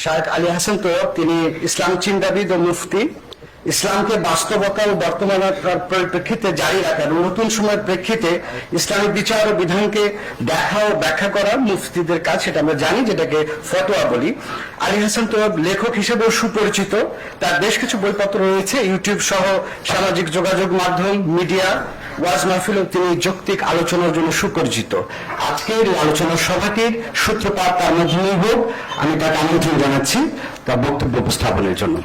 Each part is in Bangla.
শায়েখ আলী হাসান তৈয়ব, তিনি ইসলাম চিন্তাবিদ ও মুফতি। ইসলামকে বাস্তবতা ও বর্তমানতার পরিপ্রেক্ষিতে জারি রাখা এবং নতুন সময়ের প্রেক্ষিতে ইসলামী বিচার ও বিধানকে দেখা ও ব্যাখ্যা করা মুফতিদের কাজ, সেটা আমরা জানি, যেটাকে ফতোয়া বলি। আলী হাসান তৈয়ব লেখক হিসেবেও সুপরিচিত। তার বেশ কিছু বইপত্র রয়েছে, ইউটিউব সহ সামাজিক যোগাযোগ মাধ্যম, মিডিয়া, ওয়াজ মাহফিল, তিনি যৌক্তিক আলোচনার জন্য সুপরিচিত। আজকের এই আলোচনা সভাটির সূত্রপাত তার মাধ্যমেই হোক, আমি তাকে আমন্ত্রণ জানাচ্ছি তার বক্তব্য উপস্থাপনের জন্য।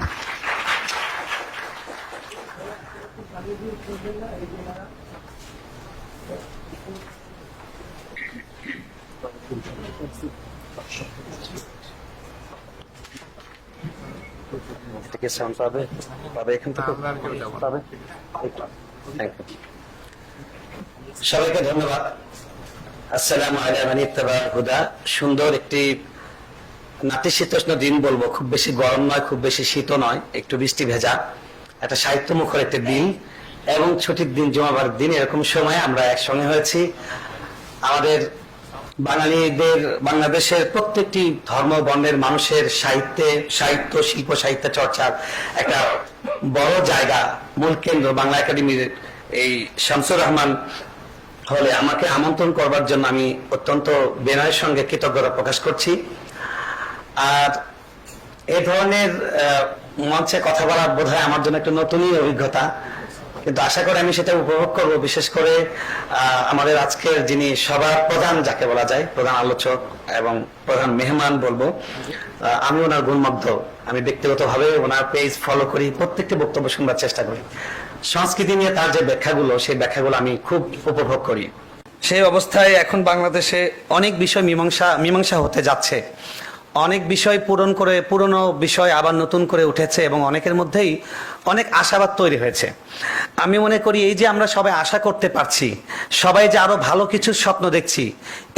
সবাইকে ধন্যবাদ। আসসালামু আলাইকুম মান ইত্তাবা'আল হুদা। সুন্দর একটি নাতিশীতোষ্ণ দিন বলবো, খুব বেশি গরম নয়, খুব বেশি শীতও নয়, একটু বৃষ্টি ভেজা, একটা সাহিত্য মুখর একটি দিন এবং ছুটির দিন, জুমাবার দিন। এরকম সময় আমরা একসঙ্গে হয়েছি। আমাদের বাঙালিদের, বাংলাদেশের প্রত্যেকটি ধর্ম বর্ণের মানুষের সাহিত্য শিল্প সাহিত্য চর্চার একটা বড় জায়গা, মূল কেন্দ্র বাংলা একাডেমির এই শামসুর রহমান হলে আমাকে আমন্ত্রণ করবার জন্য আমি অত্যন্ত বিনয়ের সঙ্গে কৃতজ্ঞতা প্রকাশ করছি। আর এই ধরনের মঞ্চে কথা বলা বোধহয় আমার জন্য একটা নতুনই অভিজ্ঞতা, কিন্তু আশা করি আমি সেটা উপভোগ করব। বিশেষ করে আমাদের আজকের যিনি সবার প্রধান, যাকে বলা যায় প্রধান আলোচক এবং প্রধান মেহমান বলবো, আমি ওনার গুণমুগ্ধ। আমি ব্যক্তিগতভাবে ওনার পেজ ফলো করি, প্রত্যেকটি বক্তব্য শুনবার চেষ্টা করি। সংস্কৃতি নিয়ে তার যে ব্যাখ্যাগুলো, সেই ব্যাখ্যাগুলো আমি খুব উপভোগ করি। সেই অবস্থায় এখন বাংলাদেশে অনেক বিষয় মীমাংসা হতে যাচ্ছে। অনেক বিষয় পুরনো বিষয় আবার নতুন করে উঠেছে এবং অনেকের মধ্যেই অনেক আশাবাদ তৈরি হয়েছে। আমি মনে করি এই যে আমরা সবাই আশা করতে পারছি, সবাই যে আরো ভালো কিছু স্বপ্ন দেখছি,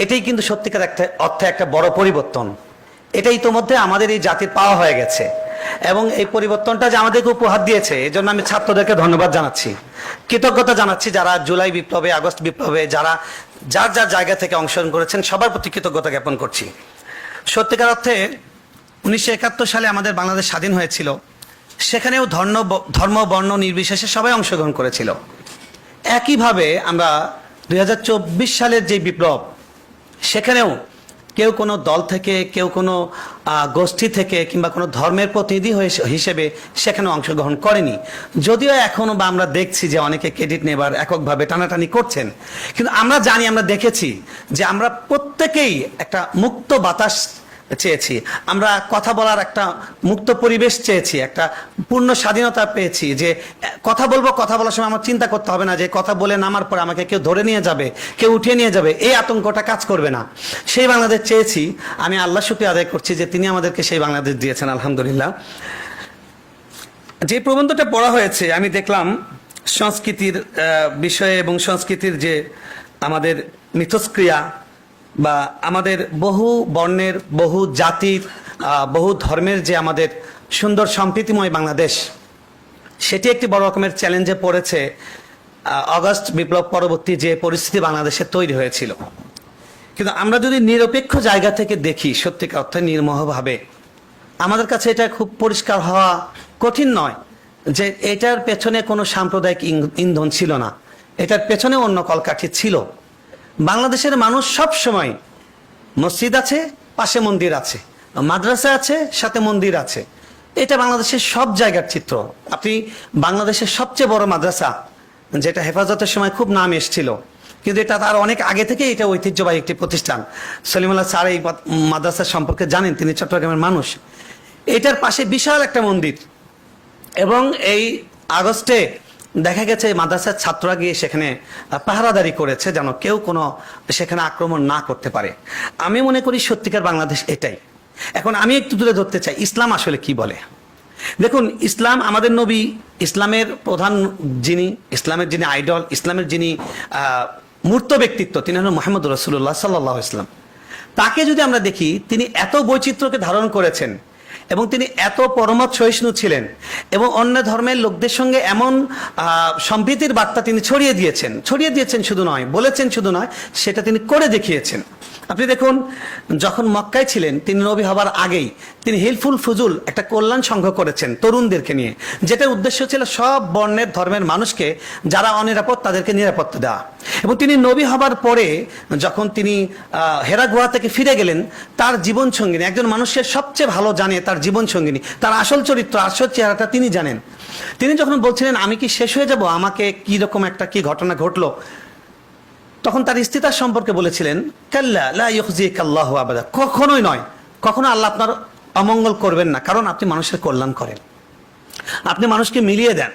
এটাই কিন্তু সত্যিকার একটা অর্থে একটা বড় পরিবর্তন। এটা ইতোমধ্যে আমাদের এই জাতির পাওয়া হয়ে গেছে এবং এই পরিবর্তনটা যে আমাদেরকে উপহার দিয়েছে, এই জন্য আমি ছাত্রদেরকে ধন্যবাদ জানাচ্ছি, কৃতজ্ঞতা জানাচ্ছি। যারা জুলাই বিপ্লবে, আগস্ট বিপ্লবে যারা যার যার জায়গা থেকে অংশগ্রহণ করেছেন, সবার প্রতি কৃতজ্ঞতা জ্ঞাপন করছি। সত্যিকার অর্থে 1971 সালে আমাদের বাংলাদেশ স্বাধীন হয়েছিল, সেখানেও ধর্ম বর্ণ নির্বিশেষে সবাই অংশগ্রহণ করেছিল। একইভাবে আমরা 2024 সালের যে বিপ্লব, সেখানেও কেউ কোনো দল থেকে, কেউ কোনো গোষ্ঠী থেকে কিংবা কোনো ধর্মের প্রতিনিধি হিসেবে সেখানে অংশগ্রহণ করেনি। যদিও এখনো বা আমরা দেখছি যে অনেকে ক্রেডিট নেবার এককভাবে টানাটানি করছেন, কিন্তু আমরা জানি, আমরা দেখেছি যে আমরা প্রত্যেকেই একটা মুক্ত বাতাস চেয়েছি, আমরা কথা বলার একটা মুক্ত পরিবেশ চেয়েছি, একটা পূর্ণ স্বাধীনতা পেয়েছি যে কথা বলবো, কথা বলার সময় আমার চিন্তা করতে হবে না যে কথা বলে নামার পর আমাকে কেউ ধরে নিয়ে যাবে, কেউ উঠিয়ে নিয়ে যাবে, এই আতঙ্কটা কাজ করবে না। সেই বাংলাদেশ চেয়েছি। আমি আল্লাহ শুকরিয়া আদায় করছি যে তিনি আমাদেরকে সেই বাংলাদেশ দিয়েছেন, আলহামদুলিল্লাহ। যে প্রবন্ধটা পড়া হয়েছে, আমি দেখলাম সংস্কৃতির বিষয়ে এবং সংস্কৃতির যে আমাদের মিথস্ক্রিয়া বা আমাদের বহু বর্ণের, বহু জাতির, বহু ধর্মের যে আমাদের সুন্দর সম্প্রীতিময় বাংলাদেশ, সেটি একটি বড় রকমের চ্যালেঞ্জে পড়েছে আগস্ট বিপ্লব পরবর্তী যে পরিস্থিতি বাংলাদেশে তৈরি হয়েছিল। কিন্তু আমরা যদি নিরপেক্ষ জায়গা থেকে দেখি, সত্যিকার অর্থে নির্মোহভাবে, আমাদের কাছে এটা খুব পরিষ্কার হওয়া কঠিন নয় যে এটার পেছনে কোনো সাম্প্রদায়িক ইন্ধন ছিল না, এটার পেছনে অন্য কলকাঠি ছিল। বাংলাদেশের মানুষ সব সময়, মসজিদ আছে, পাশে মন্দির আছে, মাদ্রাসা আছে, সাথে মন্দির আছে, এটা বাংলাদেশের সব জায়গার চিত্র। আপনি বাংলাদেশের সবচেয়ে বড় মাদ্রাসা, যেটা হেফাজতের সময় খুব নাম এসেছিল, কিন্তু এটা তার অনেক আগে থেকে এটা ঐতিহ্যবাহী একটি প্রতিষ্ঠান। সলিমুল্লাহ স্যার এই মাদ্রাসা সম্পর্কে জানেন, তিনি চট্টগ্রামের মানুষ। এটার পাশে বিশাল একটা মন্দির, এবং এই আগস্টে দেখা গেছে মাদ্রাসার ছাত্ররা গিয়ে সেখানে পাহারাদারি করেছে যেন কেউ কোনো সেখানে আক্রমণ না করতে পারে। আমি মনে করি সত্যিকার বাংলাদেশ এটাই। এখন আমি একটু তুলে ধরতে চাই ইসলাম আসলে কি বলে। দেখুন, ইসলাম, আমাদের নবী, ইসলামের প্রধান যিনি, ইসলামের যিনি আইডল, ইসলামের যিনি মূর্ত ব্যক্তিত্ব, তিনি হলেন মুহাম্মদ রাসূলুল্লাহ সাল্লাল্লাহু আলাইহি ওয়াসাল্লাম। তাকে যদি আমরা দেখি, তিনি এত বৈচিত্র্যকে ধারণ করেছেন এবং তিনি এত পরমত সহিষ্ণু ছিলেন এবং অন্য ধর্মের লোকদের সঙ্গে এমন সম্প্রীতির বার্তা তিনি ছড়িয়ে দিয়েছেন শুধু নয়, বলেছেন শুধু নয়, সেটা তিনি করে দেখিয়েছেন। আপনি দেখুন, যখন মক্কায় ছিলেন তিনি নবী হবার আগেই তিনি হিলফুল ফুজুল একটা কল্যাণ সংঘ করেছেন তরুণদেরকে নিয়ে, যেটার উদ্দেশ্য ছিল সব বর্ণের ধর্মের মানুষকে যারা অনিরাপদ তাদেরকে নিরাপত্তা দেওয়া। এবং তিনি নবী হবার পরে যখন তিনি হেরা গুহা থেকে ফিরে গেলেন, তার জীবন সঙ্গিনী, একজন মানুষের সবচেয়ে ভালো জানে তার জীবন সঙ্গিনী, তার আসল চরিত্র, আসল চেহারাটা তিনি জানেন। তিনি যখন বলছিলেন আমি কি শেষ হয়ে যাব, আমাকে কি রকম একটা কি ঘটনা ঘটলো, তখন তার স্ত্রী তার সম্পর্কে বলেছিলেন কাল্লা লা ইউখজিকাল্লাহু আবাদা, কখনোই নয়, কখনো আল্লাহ আপনার অমঙ্গল করবেন না, কারণ আপনি মানুষের কল্যাণ করেন, আপনি মানুষকে মিলিয়ে দেন।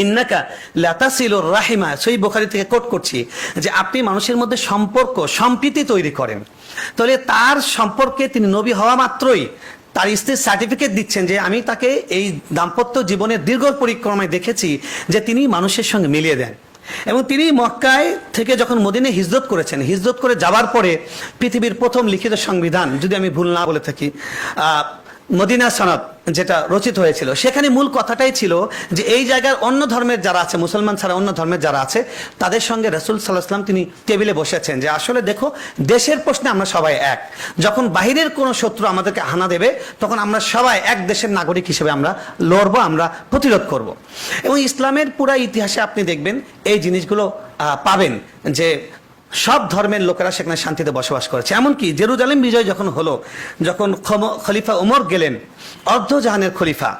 ইন্নাকা লাতাসিলুর রাহিমা, সহিহ বুখারী থেকে কোট করছি যে আপনি মানুষের মধ্যে সম্পর্ক সম্প্রীতি তৈরি করেন। তাহলে তার সম্পর্কে তিনি নবী হওয়া মাত্রই তার স্ত্রীর সার্টিফিকেট দিচ্ছেন যে আমি তাকে এই দাম্পত্য জীবনের দীর্ঘ পরিক্রমায় দেখেছি যে তিনি মানুষের সঙ্গে মিলিয়ে দেন। এবং তিনি মক্কায় থেকে যখন মদিনায় হিজরত করেছেন, হিজরত করে যাওয়ার পরে পৃথিবীর প্রথম লিখিত সংবিধান, যদি আমি ভুল না বলে থাকি, মদিনা সনদ যেটা রচিত হয়েছিল, সেখানে মূল কথাটাই ছিল যে এই জায়গার অন্য ধর্মের যারা আছে, মুসলমান ছাড়া অন্য ধর্মের যারা আছে, তাদের সঙ্গে রাসূল সাল্লাল্লাহু আলাইহি ওয়াসাল্লাম তিনি টেবিলে বসেছেন যে আসলে দেখো, দেশের প্রশ্নে আমরা সবাই এক, যখন বাহিরের কোনো শত্রু আমাদেরকে হানা দেবে তখন আমরা সবাই এক দেশের নাগরিক হিসেবে আমরা লড়বো, আমরা প্রতিরোধ করব। এবং ইসলামের পুরা ইতিহাসে আপনি দেখবেন এই জিনিসগুলো পাবেন যে সব ধর্মের লোকেরা সেখানে শান্তিতে বসবাস করেছে। এমনকি জেরুজালেম বিজয় যখন হলো, যখন খলিফা ওমর গেলেন, অর্ধজাহানের খলিফা,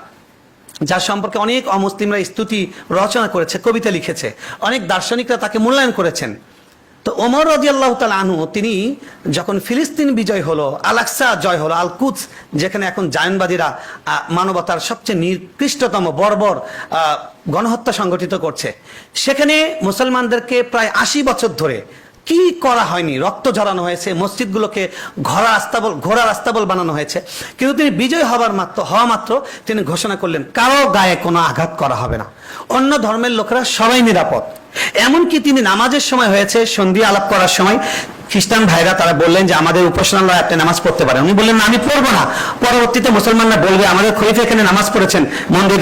যার সম্পর্কে অনেক অমুসলিমরা স্তুতি রচনা করেছে, কবিতা লিখেছে, অনেক দার্শনিকরা তাকে মূল্যায়ন করেছেন। তো ওমর রাদিয়াল্লাহু তাআলা আনহু তিনি যখন ফিলিস্তিন বিজয় হলো, আল আকসা জয় হলো, আল কুদস যেখানে এখন জায়নবাদীরা মানবতার সবচেয়ে নিকৃষ্টতম বর্বর গণহত্যা সংগঠিত করছে, সেখানে মুসলমানদেরকে প্রায় 80 বছর ধরে কি করা হয়নি, রক্ত ঝরানো হয়েছে, মসজিদগুলোকে ঘোড়া রাস্তাবল বানানো হয়েছে, কিন্তু তিনি বিজয় হওয়া মাত্র তিনি ঘোষণা করলেন কারো গায়ে কোনো আঘাত করা হবে না, অন্য ধর্মের লোকেরা সবাই নিরাপদ। এমনকি তিনি নামাজের সময় হয়েছে, সন্ধি আলাপ করার সময় খ্রিস্টান ভাইরা তারা বললেন যে আমাদের উপাসনালয়ে আপনি নামাজ পড়তে পারেন, উনি বললেন না আমি পড়বো না। পরবর্তীতে মুসলমানরা বলবে আমাদের খলিফা এখানে নামাজ পড়েছেন, মন্দির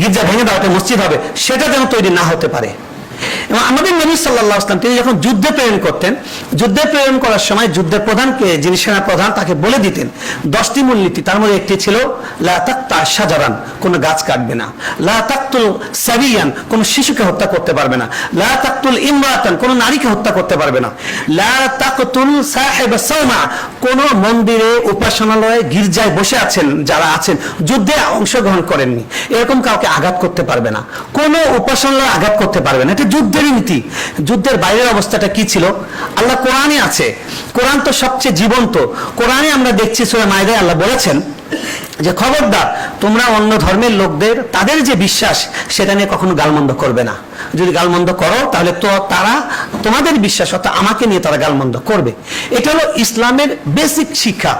গির্জা ভেঙে দাও, মসজিদ হবে, সেটা যেন তৈরি না হতে পারে। এবং আমাদের নবী সাল্লাল্লাহু আলাইহি ওয়াসাল্লাম তিনি যখন যুদ্ধে প্রেরণ করতেন, যুদ্ধে প্রেরণ করার সময় যুদ্ধের প্রধানকে, যিনি সেনা প্রধান, তাকে বলে দিতেন 10টি মূলনীতি, তার মধ্যে একটি ছিল লা তাকতা শাজারান, কোন গাছ কাটবে না, লা তাকতুল সাবিয়ান, কোন শিশুকে হত্যা করতে পারবে না, লা তাকতুল ইমরাতান, কোন নারীকে হত্যা করতে পারবে না, লা তাকতুল সাহিব সাওমা, কোন মন্দিরে উপাসনালয়ে গির্জায় বসে আছেন যারা আছেন, যুদ্ধে অংশগ্রহণ করেননি, এরকম কাউকে আঘাত করতে পারবে না, কোন উপাসনালয়ে আঘাত করতে পারবে না। এটা যুদ্ধের নীতি। যুদ্ধের বাইরের অবস্থাটা কি ছিল? আল্লাহ কোরআনে আছে, কোরআন তো সবচেয়ে জীবন্ত। কোরআনে আমরা দেখছি সূরা মায়দায় আল্লাহ বলেছেন যে খবরদার তোমরা অন্য ধর্মের লোকদের তাদের যে বিশ্বাস সেটা নিয়ে কখনো গালমন্দ করবে না, যদি গালমন্দ করো তাহলে তো তারা তোমাদের বিশ্বাস অর্থাৎ আমাকে নিয়ে তারা গালমন্দ করবে। এটা হলো ইসলামের বেসিক শিক্ষা।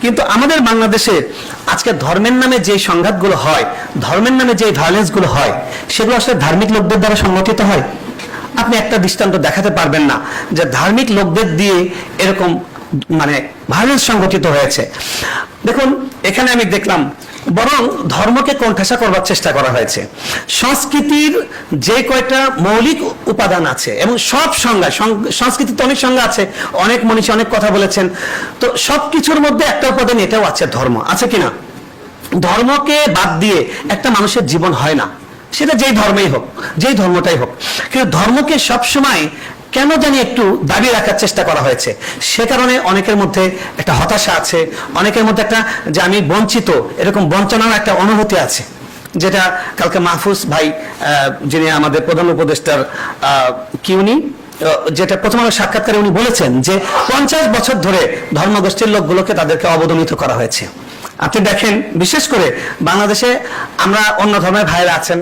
কিন্তু আমাদের বাংলাদেশে আজকে ধর্মের নামে যে সংঘাতগুলো হয়, ধর্মের নামে যে ভায়োলেন্সগুলো হয়, সেগুলো আসলে ধার্মিক লোকদের দ্বারা সংগঠিত হয়। আপনি একটা দৃষ্টান্ত দেখাতে পারবেন না যে ধার্মিক লোকদের দিয়ে এরকম ভায়োলেন্স সংগঠিত হয়েছে। দেখুন এখানে আমি দেখলাম বরং ধর্মকে কোণঠাসা করবার চেষ্টা করা হয়েছে। সংস্কৃতির যে কয়টা মৌলিক উপাদান আছে এবং সব সংজ্ঞা, সংস্কৃতিতে অনেক সংজ্ঞা আছে, অনেক মনীষী অনেক কথা বলেছেন, তো সবকিছুর মধ্যে একটা উপাদান এটাও আছে, ধর্ম আছে কিনা? ধর্মকে বাদ দিয়ে একটা মানুষের জীবন হয় না, সেটা যেই ধর্মেই হোক, যেই ধর্মটাই হোক। কিন্তু ধর্মকে সবসময় কেন জানি একটু দাবি রাখার চেষ্টা করা হয়েছে, সে কারণে অনেকের মধ্যে একটা হতাশা আছে, অনেকের মধ্যে একটা যে আমি বঞ্চিত, এরকম বঞ্চনার একটা অনুভূতি আছে, যেটা কালকে মাহফুজ ভাই যিনি আমাদের প্রধান উপদেষ্টার কি উনি যেটা প্রথম আলো সাক্ষাৎকারে উনি বলেছেন যে 50 বছর ধরে ধর্মগোষ্ঠীর লোকগুলোকে তাদেরকে অবদমিত করা হয়েছে। আপনি দেখেন বিশেষ করে বাংলাদেশে আমরা অন্য ধর্মের ভাইরা আছেন,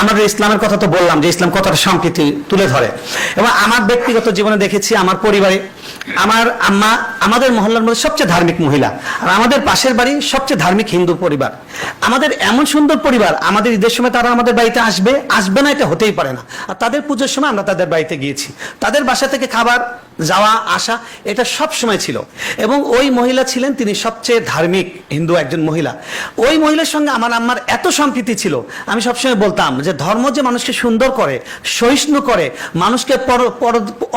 আমাদের ইসলামের কথা তো বললাম যে ইসলাম কতটা সম্প্রীতি তুলে ধরে, এবং আমার ব্যক্তিগত জীবনে দেখেছি আমার পরিবারে আমার আম্মা আমাদের মহল্লার মধ্যে সবচেয়ে ধার্মিক মহিলা, আর আমাদের পাশের বাড়ি সবচেয়ে ধার্মিক হিন্দু পরিবার। আমাদের এমন সুন্দর পরিবার, আমাদের ঈদের সময় তারা আমাদের বাড়িতে আসবে না এটা হতেই পারে না, আর তাদের পুজোর সময় আমরা তাদের বাড়িতে গিয়েছি, তাদের বাসা থেকে খাবার যাওয়া আসা এটা সব সময় ছিল। এবং ওই মহিলা ছিলেন তিনি সবচেয়ে ধার্মিক হিন্দু একজন মহিলা। ওই মহিলার সঙ্গে আমার আম্মার এত সম্প্রীতি ছিল, আমি সবসময় বলতাম ইসলাম, যে ধর্ম যে মানুষকে সুন্দর করে, সহিষ্ণু করে, মানুষকে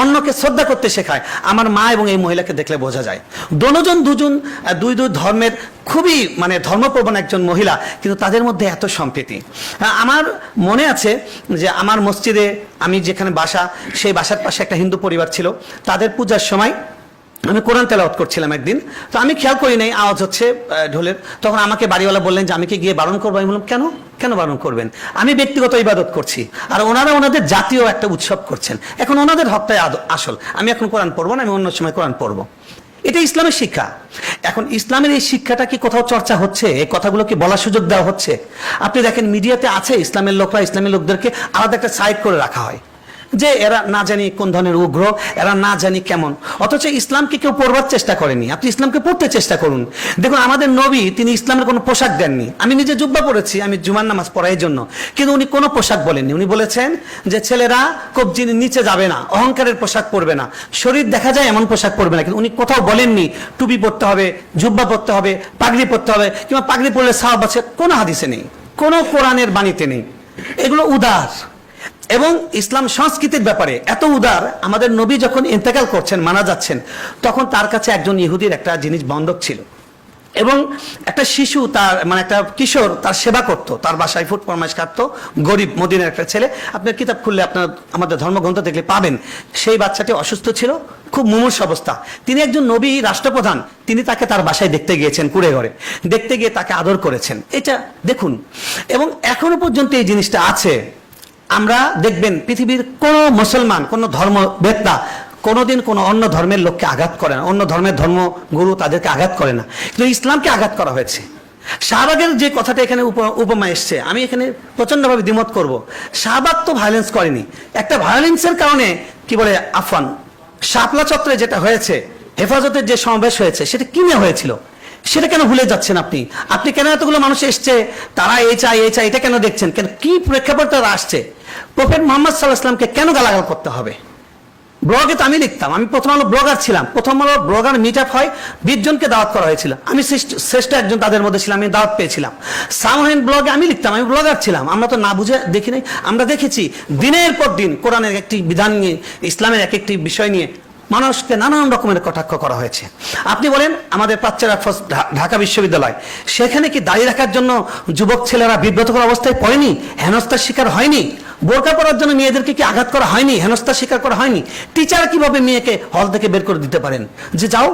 অন্যকে শ্রদ্ধা করতে শেখায়, আমার মা এবং এই মহিলাকে দেখলে বোঝা যায়। দুই ধর্মের খুবই মানে ধর্মপ্রবণ একজন মহিলা, কিন্তু তাদের মধ্যে এত সম্প্রীতি। আমার মনে আছে যে আমার মসজিদে আমি যেখানে বাসা, সেই বাসার পাশে একটা হিন্দু পরিবার ছিল। তাদের পূজার সময় আমি কোরআন তেলাওয়াত করছিলাম একদিন, তো আমি খেয়াল করি নাই আওয়াজ হচ্ছে ঢোলের। তখন আমাকে বাড়িওয়ালা বললেন যে আমি কি গিয়ে বারণ করবো? আমি বললাম কেন কেন বারণ করবেন? আমি ব্যক্তিগত ইবাদত করছি, আর ওনারা ওনাদের জাতীয় একটা উৎসব করছেন, এখন ওনাদের হকটাই আসল। আমি এখন কোরআন পড়বো না, আমি অন্য সময় কোরআন পড়বো। এটা ইসলামের শিক্ষা। এখন ইসলামের এই শিক্ষাটা কি কোথাও চর্চা হচ্ছে? এই কথাগুলো কি বলার সুযোগ দেওয়া হচ্ছে? আপনি দেখেন মিডিয়াতে আছে ইসলামের লোকরা, ইসলামের লোকদেরকে আলাদা একটা সাইড করে রাখা হয় যে এরা না জানি কোন ধরনের উগ্র, এরা না জানি কেমন। অথচ ইসলামকে কেউ পড়বার চেষ্টা করেনি। আপনি ইসলামকে পড়তে চেষ্টা করুন। দেখুন আমাদের নবী তিনি ইসলামের কোনো পোশাক দেননি। আমি নিজে জুব্বা পড়েছি, আমি জুমার নামাজ পড়ার জন্য, কিন্তু উনি কোনো পোশাক বলেননি। উনি বলেছেন যে ছেলেরা কবজির নিচে যাবে না, অহংকারের পোশাক পরবে না, শরীর দেখা যায় এমন পোশাক পরবে না। কিন্তু উনি কোথাও বলেননি টুপি পরতে হবে, জুব্বা পরতে হবে, পাগড়ি পরতে হবে, কিংবা পাগড়ি পরলে সাহাব আছে, কোনো হাদিসে নেই, কোনো কোরআনের বাণীতে নেই। এগুলো উদার। এবং ইসলাম সংস্কৃতির ব্যাপারে এত উদার, আমাদের নবী যখন ইন্তেকাল করছেন, মারা যাচ্ছেন, তখন তার কাছে একজন ইহুদির একটা জিনিস বন্ধক ছিল, এবং একটা শিশু তার মানে একটা কিশোর তার সেবা করত, তার বাসায় ফুট ফরমাইশ কাটতো, গরিব মদিনার একটা ছেলে। আপনার কিতাব খুললে আপনার আমাদের ধর্মগ্রন্থ দেখলে পাবেন, সেই বাচ্চাটি অসুস্থ ছিল, খুব মুমূর্ষ অবস্থা। তিনি একজন নবী রাষ্ট্রপ্রধান, তিনি তাকে তার বাসায় দেখতে গিয়েছেন, কুড়ে ঘরে দেখতে গিয়ে তাকে আদর করেছেন। এটা দেখুন, এবং এখনো পর্যন্ত এই জিনিসটা আছে। আমরা দেখবেন পৃথিবীর কোন মুসলমান, কোন ধর্মবেত্তা কোনোদিন কোনো অন্য ধর্মের লোককে আঘাত করে না, অন্য ধর্মের ধর্মগুরু তাদেরকে আঘাত করে না, কিন্তু ইসলামকে আঘাত করা হয়েছে। শাহবাগের যে কথাটা এখানে উপমা এসছে, আমি এখানে প্রচন্ডভাবে দ্বিমত করব। শাহবাগ তো ভায়োলেন্স করেনি, একটা ভায়োলেন্সের কারণে কি বলে আফওয়ান শাপলা চত্বরে যেটা হয়েছে, হেফাজতের যে সমাবেশ হয়েছে, সেটা কি নিয়ে হয়েছিল সেটা কেন ভুলে যাচ্ছেন আপনি? আপনি কেন এতগুলো মানুষ এসছে, তারা এই চাই এটা কেন দেখছেন? কেন কি প্রেক্ষাপটে তারা আসছে? প্রফেট মোহাম্মদ সাল্লাল্লাহু আলাইহি ওয়াসাল্লামকে কেন গালাগাল করতে হবে? ব্লগে তো আমি লিখতাম, আমি প্রথম আলো ব্লগার ছিলাম, প্রথম আলো ব্লগার মিট আপ হয়, 20 জনকে দাওয়াত করা হয়েছিল, আমি শ্রেষ্ঠ একজন তাদের মধ্যে ছিলাম, আমি দাওয়াত পেয়েছিলাম। সামহাইন ব্লগে আমি লিখতাম, আমি ব্লগার ছিলাম। আমরা তো না বুঝে দেখি নাই, আমরা দেখেছি দিনের পর দিন কোরআনের একটি বিধান নিয়ে, ইসলামের এক একটি বিষয় নিয়ে মানুষকে নানান রকমের কটাক্ষ করা হয়েছে। আপনি বলেন আমাদের প্রাচ্যের ঢাকা বিশ্ববিদ্যালয়, সেখানে কি দাঁড়িয়ে রাখার জন্য যুবক ছেলেরা বিব্রতকর অবস্থায় পড়েনি, হেনস্থার শিকার হয়নি? বোরকা পরার জন্য মেয়েদেরকে কি আঘাত করা হয়নি, হেনস্থার শিকার করা হয়নি? টিচার কিভাবে মেয়েকে হল থেকে বের করে দিতে পারেন যে যাও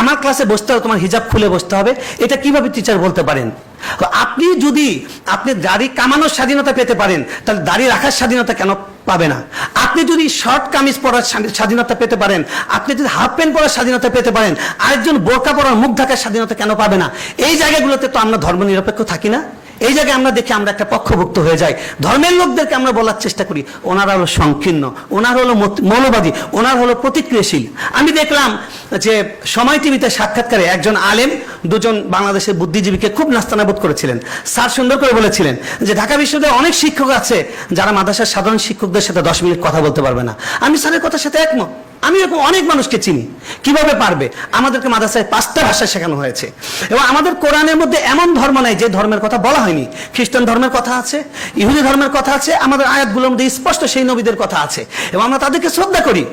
আমার ক্লাসে বসতে হবে, তোমার হিজাব খুলে বসতে হবে? এটা কিভাবে টিচার বলতে পারেন? আপনি যদি দাড়ি কামানোর স্বাধীনতা পেতে পারেন, তাহলে দাড়ি রাখার স্বাধীনতা কেন পাবে না? আপনি যদি শর্ট কামিজ পরার স্বাধীনতা পেতে পারেন, আপনি যদি হাফ প্যান্ট পরার স্বাধীনতা পেতে পারেন, আরেকজন বোরকা পরার মুখ ঢাকার স্বাধীনতা কেন পাবে না? এই জায়গাগুলোতে তো আমরা ধর্ম নিরপেক্ষ থাকি না। এই জায়গায় আমরা দেখি আমরা একটা পক্ষভুক্ত হয়ে যাই। ধর্মের লোকদেরকে আমরা বলার চেষ্টা করি ওনারা হলো সংকীর্ণ, ওনার হলো মৌলবাদী, ওনার হলো প্রতিক্রিয়াশীল। আমি দেখলাম যে সময় টিভিতে সাক্ষাৎকারে একজন আলেম দুজন বাংলাদেশের বুদ্ধিজীবীকে খুব নাস্তানাবুদ করেছিলেন। স্যার সুন্দর করে বলেছিলেন যে ঢাকা বিশ্ববিদ্যালয়ে অনেক শিক্ষক আছে যারা মাদ্রাসার সাধারণ শিক্ষকদের সাথে 10 মিনিট কথা বলতে পারবে না। আমি স্যারের কথার সাথে একমত। আমি এরকম অনেক মানুষকে চিনি। কিভাবে পারবে? আমাদেরকে মাদ্রাসায় 5টা ভাষা শেখানো হয়েছে, এবং আমাদের কোরআনের মধ্যে এমন ধর্ম নাই যে ধর্মের কথা বলা হয়নি। খ্রিস্টান ধর্মের কথা আছে, ইহুদি ধর্মের কথা আছে, আমাদের আয়াতগুলোর মধ্যে স্পষ্ট সেই নবীদের কথা আছে, এবং আমরা তাদেরকে শ্রদ্ধা করি।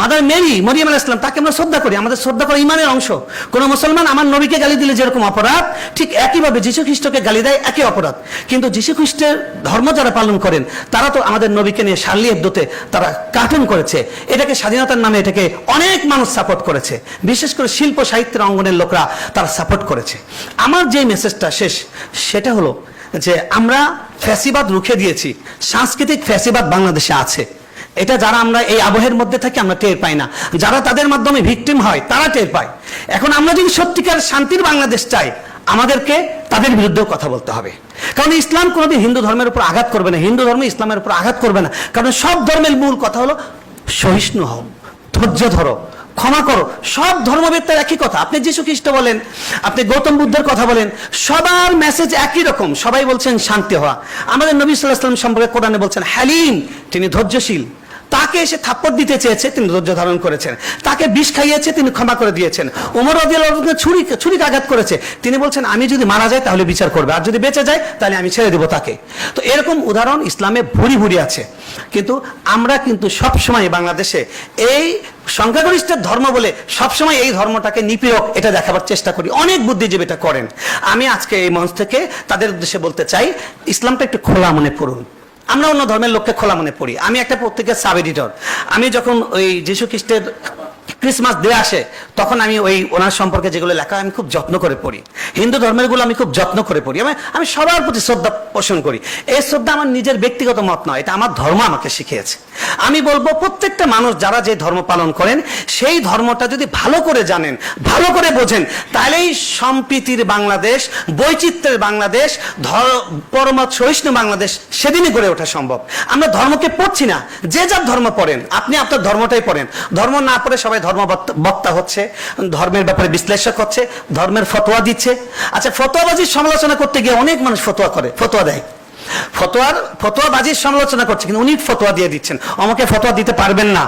মাদার মেরি, মরিয়ম আলাইহিস সালাম, তাকে আমরা শ্রদ্ধা করি। আমাদের শ্রদ্ধা করা ইমানের অংশ। কোন মুসলমান আমার নবীকে গালি দিলে যেরকম অপরাধ, ঠিক একইভাবে যীশু খ্রিস্টকে গালি দেয়, একই অপরাধ। কিন্তু যীশু খ্রিস্টের ধর্ম যারা পালন করেন তারা তো আমাদের নবীকে নিয়ে শার্লি হেবডোতে তারা কার্টুন করেছে। এটাকে স্বাধীনতার নামে এটাকে অনেক মানুষ সাপোর্ট করেছে, বিশেষ করে শিল্প সাহিত্যের অঙ্গনের লোকরা তারা সাপোর্ট করেছে। আমার যে মেসেজটা শেষ, সেটা হলো যে আমরা ফ্যাসিবাদ রুখে দিয়েছি, সাংস্কৃতিক ফ্যাসিবাদ বাংলাদেশে আছে। এটা যারা আমরা এই আবহের মধ্যে থাকি আমরা টের পাই না, যারা তাদের মাধ্যমে ভিকটিম হয় তারা টের পায়। এখন আমরা যদি সত্যিকার শান্তির বাংলাদেশ চাই, আমাদেরকে তাদের বিরুদ্ধেও কথা বলতে হবে। কারণ ইসলাম কোনোদিন হিন্দু ধর্মের উপর আঘাত করবে না, হিন্দু ধর্ম ইসলামের উপর আঘাত করবে না। কারণ সব ধর্মের মূল কথা হলো সহিষ্ণু হও, ধৈর্য ধরো, ক্ষমা করো। সব ধর্মবেত্তার একই কথা। আপনি যীশু খ্রিস্ট বলেন, আপনি গৌতম বুদ্ধের কথা বলেন, সবার মেসেজ একই রকম। সবাই বলছেন শান্তি হওয়া। আমাদের নবী সাল্লাল্লাহু আলাইহি ওয়াসাল্লাম সম্পর্কে কোরআনে বলছেন হালিম, তিনি ধৈর্যশীল। তাকে এসে থাপ্পড় দিতে চেয়েছে, তিনি ধৈর্য ধারণ করেছেন। তাকে বিষ খাইয়েছে, তিনি ক্ষমা করে দিয়েছেন। ওমর রাদিয়াল্লাহু আনহু ছুরি আঘাত করেছে, তিনি বলছেন আমি যদি মারা যাই তাহলে বিচার করবে, আর যদি বেঁচে যায় তাহলে আমি ছেড়ে দেবো তাকে। তো এরকম উদাহরণ ইসলামে ভুরি ভুরি আছে। কিন্তু আমরা কিন্তু সবসময় বাংলাদেশে এই সংখ্যাগরিষ্ঠের ধর্ম বলে সবসময় এই ধর্মটাকে নিপীড়ক এটা দেখাবার চেষ্টা করি, অনেক বুদ্ধিজীবী এটা করেন। আমি আজকে এই মঞ্চ থেকে তাদের উদ্দেশ্যে বলতে চাই, ইসলামটা একটু খোলা মনে পড়ুন। আমরা অন্য ধর্মের লোককে খোলা মনে পড়ি। আমি একটা পত্রিকার সাব এডিটর। আমি যখন ওই যীশু খ্রিস্টের ক্রিসমাস ডে আসে তখন আমি ওই ওনার সম্পর্কে যেগুলো লেখা আমি খুব যত্ন করে পড়ি। হিন্দু ধর্মের গুলো আমি খুব যত্ন করে পড়ি। আমি সবার প্রতি শ্রদ্ধা পোষণ করি। এই শ্রদ্ধা আমার নিজের ব্যক্তিগত মত নয়, এটা আমার ধর্ম আমাকে শিখিয়েছে। আমি বলবো প্রত্যেকটা মানুষ যারা যে ধর্ম পালন করেন সেই ধর্মটা যদি ভালো করে জানেন, ভালো করে বোঝেন, তাহলেই সম্প্রীতির বাংলাদেশ, বৈচিত্র্যের বাংলাদেশ, পরমত সহিষ্ণু বাংলাদেশ সেদিনই গড়ে ওঠা সম্ভব। আমরা ধর্মকে পড়ছি না, যে যার ধর্ম পড়েন, আপনি আপনার ধর্মটাই পড়েন। ধর্ম না পড়ে সবাই ধর্ম বক্তা হচ্ছে, ধর্মের ব্যাপারে বিশ্লেষক হচ্ছে, ধর্মের ফতোয়া দিচ্ছে। আচ্ছা, ফতোয়াবাজির সমালোচনা করতে গিয়ে অনেক মানুষ ফতোয়া দেয়, ফতোয়াবাজির সমালোচনা করছে, কিন্তু উনি ফতোয়া দিয়ে দিচ্ছেন। আমাকে ফতোয়া দিতে পারবেন না,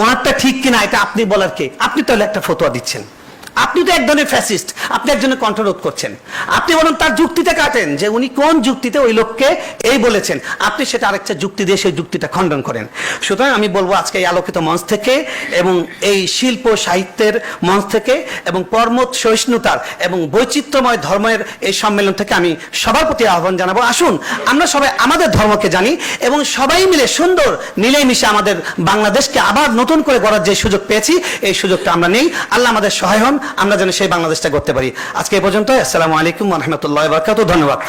ওনারটা ঠিক কিনা এটা আপনি বলার কে? আপনি তাহলে একটা ফতোয়া দিচ্ছেন। আপনি তো এক ধরনের ফ্যাসিস্ট, আপনি একজনের কণ্ঠরোধ করছেন। আপনি বরং তার যুক্তিতে কাটেন যে উনি কোন যুক্তিতে ওই লোককে এই বলেছেন, আপনি সেটা আরেকটা যুক্তি দিয়ে সেই যুক্তিটা খণ্ডন করেন। সুতরাং আমি বলবো আজকে এই আলোকিত মঞ্চ থেকে এবং এই শিল্প সাহিত্যের মঞ্চ থেকে এবং পরমত সহিষ্ণুতার এবং বৈচিত্র্যময় ধর্মের এই সম্মেলন থেকে আমি সবার প্রতি আহ্বান জানাবো, আসুন আমরা সবাই আমাদের ধর্মকে জানি এবং সবাই মিলে সুন্দর মিলেমিশে আমাদের বাংলাদেশকে আবার নতুন করে গড়ার যে সুযোগ পেয়েছি এই সুযোগটা আমরা নেই। আল্লাহ আমাদের সহায় হন, আমরা যেন সেই বাংলাদেশটা করতে পারি। আজকে এই পর্যন্ত। আসসালামু আলাইকুম ওয়া রাহমাতুল্লাহি ওয়া বারাকাতুহু। ধন্যবাদ।